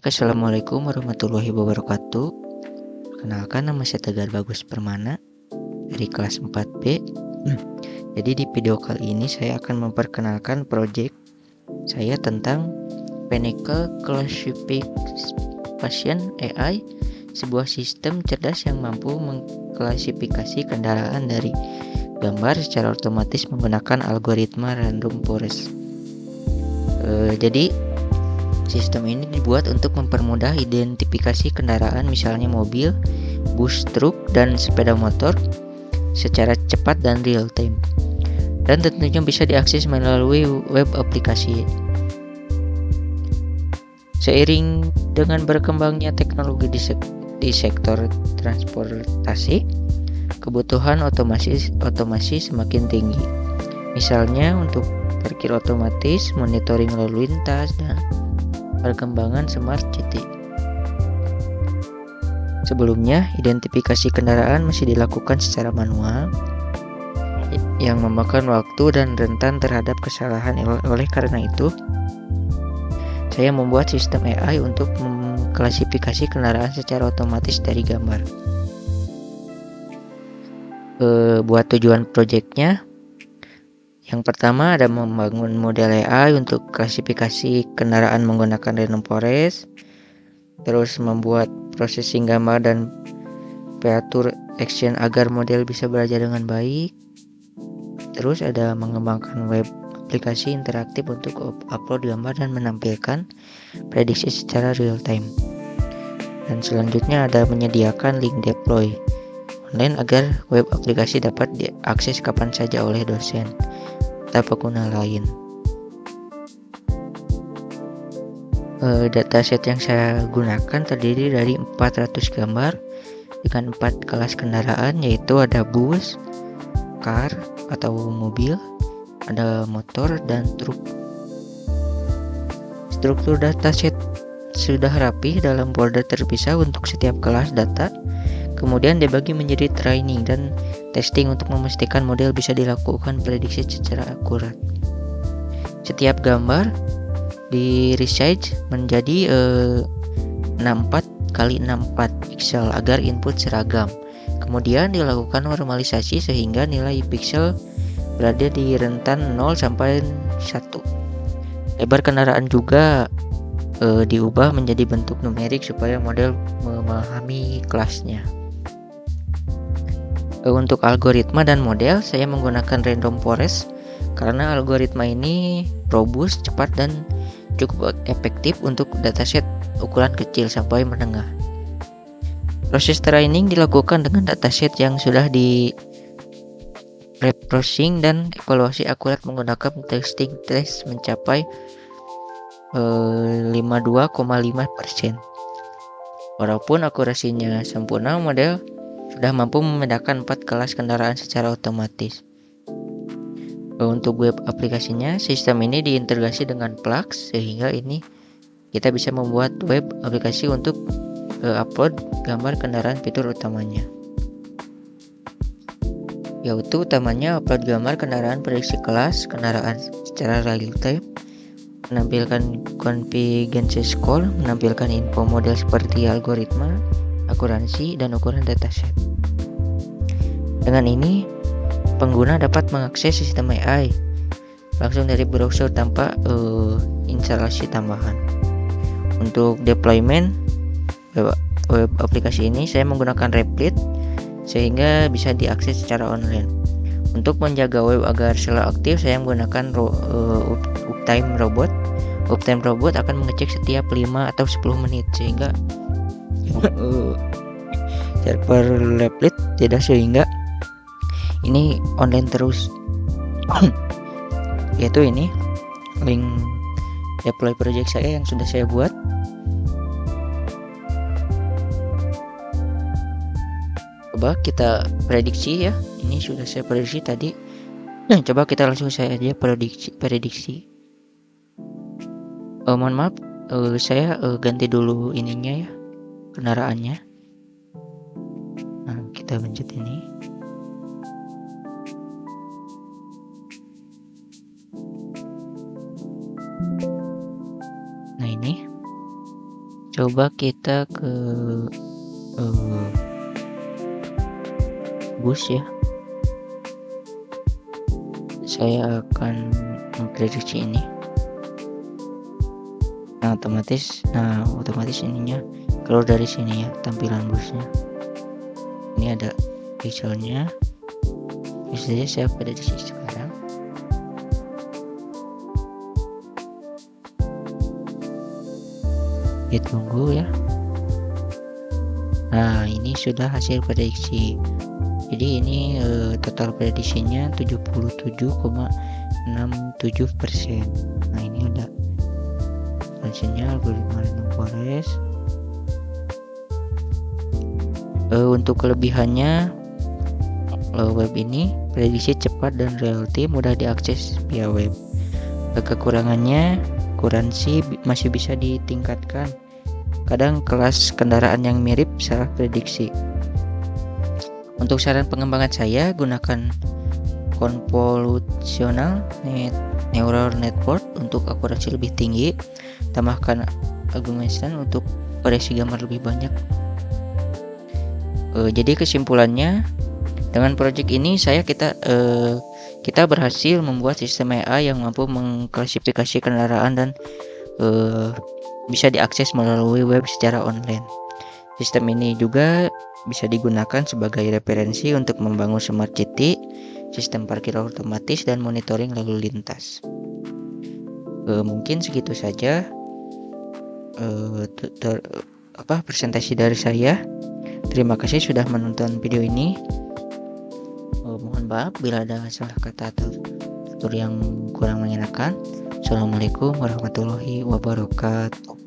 Assalamualaikum warahmatullahi wabarakatuh. Kenalkan, nama saya Tegar Bagus Permana dari kelas 4B. Jadi di video kali ini saya akan memperkenalkan proyek saya tentang Pinnacle Classification AI, sebuah sistem cerdas yang mampu mengklasifikasi kendaraan dari gambar secara otomatis menggunakan algoritma random forest. Jadi sistem ini dibuat untuk mempermudah identifikasi kendaraan, misalnya mobil, bus, truk, dan sepeda motor secara cepat dan real time. Dan tentunya bisa diakses melalui web aplikasi. Seiring dengan berkembangnya teknologi di sektor transportasi, kebutuhan otomasi semakin tinggi. Misalnya untuk parkir otomatis, monitoring lalu lintas, dan perkembangan smart city. Sebelumnya, identifikasi kendaraan masih dilakukan secara manual yang memakan waktu dan rentan terhadap kesalahan. Oleh karena itu, saya membuat sistem AI untuk mengklasifikasi kendaraan secara otomatis dari gambar. Buat tujuan proyeknya, yang pertama ada membangun model AI untuk klasifikasi kendaraan menggunakan random forest, terus membuat processing gambar dan feature action agar model bisa belajar dengan baik. Terus ada mengembangkan web aplikasi interaktif untuk upload gambar dan menampilkan prediksi secara real time. Dan selanjutnya ada menyediakan link deploy online agar web aplikasi dapat diakses kapan saja oleh dosen atau pengguna lain. Dataset yang saya gunakan terdiri dari 400 gambar dengan 4 kelas kendaraan, yaitu ada bus, car atau mobil, ada motor, dan truk. Struktur dataset sudah rapi dalam folder terpisah untuk setiap kelas data, kemudian dibagi menjadi training dan testing untuk memastikan model bisa dilakukan prediksi secara akurat. Setiap gambar di resize menjadi 64 x 64 pixel agar input seragam. Kemudian dilakukan normalisasi sehingga nilai pixel berada di rentan 0 sampai 1. Lebar kendaraan juga diubah menjadi bentuk numerik supaya model memahami kelasnya. Untuk algoritma dan model, saya menggunakan random forest karena algoritma ini robust, cepat, dan cukup efektif untuk dataset ukuran kecil sampai menengah. Proses training dilakukan dengan dataset yang sudah di reprocessing dan evaluasi akurat menggunakan testing test mencapai 52,5%. Walaupun akurasinya sempurna, model sudah mampu membedakan 4 kelas kendaraan secara otomatis. Untuk web aplikasinya, sistem ini diintegrasi dengan Flux sehingga ini kita bisa membuat web aplikasi untuk upload gambar kendaraan fitur utamanya. Yaitu utamanya upload gambar kendaraan prediksi kelas kendaraan secara real time, menampilkan confidence score, menampilkan info model seperti algoritma, akurasi, dan ukuran dataset. Dengan ini, pengguna dapat mengakses sistem AI langsung dari browser tanpa instalasi tambahan. Untuk deployment web aplikasi ini, saya menggunakan Replit sehingga bisa diakses secara online. Untuk menjaga web agar selalu aktif, saya menggunakan Uptime Robot. Uptime Robot akan mengecek setiap 5 atau 10 menit sehingga server Replit tidak, sehingga ini online terus. Yaitu ini link deploy project saya yang sudah saya buat. Coba kita prediksi ya. Ini sudah saya prediksi tadi. Coba kita langsung saja prediksi. Mohon maaf, saya ganti dulu ininya ya, kendaraannya. Nah, kita pencet ini. Nah, ini Coba kita ke bus ya. Saya akan memprediksi ini. Nah, otomatis ininya kalau dari sini ya tampilan busnya. Ini ada visualnya. Misalnya saya prediksi sekarang. Ditunggu ya. Nah, ini sudah hasil prediksi. Jadi ini total prediksinya 77,67%. Nah, ini udah hasilnya algoritma Random Forest. Untuk kelebihannya, web ini prediksi cepat dan real time, mudah diakses via web. Kekurangannya, akuransi masih bisa ditingkatkan. Kadang kelas kendaraan yang mirip salah prediksi. Untuk saran pengembangan saya, gunakan convolutional neural network untuk akurasi lebih tinggi. Tambahkan augmentation untuk prediksi gambar lebih banyak. Jadi kesimpulannya, dengan proyek ini kita berhasil membuat sistem AI yang mampu mengklasifikasi kendaraan dan bisa diakses melalui web secara online. Sistem ini juga bisa digunakan sebagai referensi untuk membangun smart city, sistem parkir otomatis, dan monitoring lalu lintas. Mungkin segitu saja presentasi dari saya. Terima kasih sudah menonton video ini. Mohon maaf bila ada salah kata atau tutur yang kurang mengenakan. Assalamualaikum warahmatullahi wabarakatuh.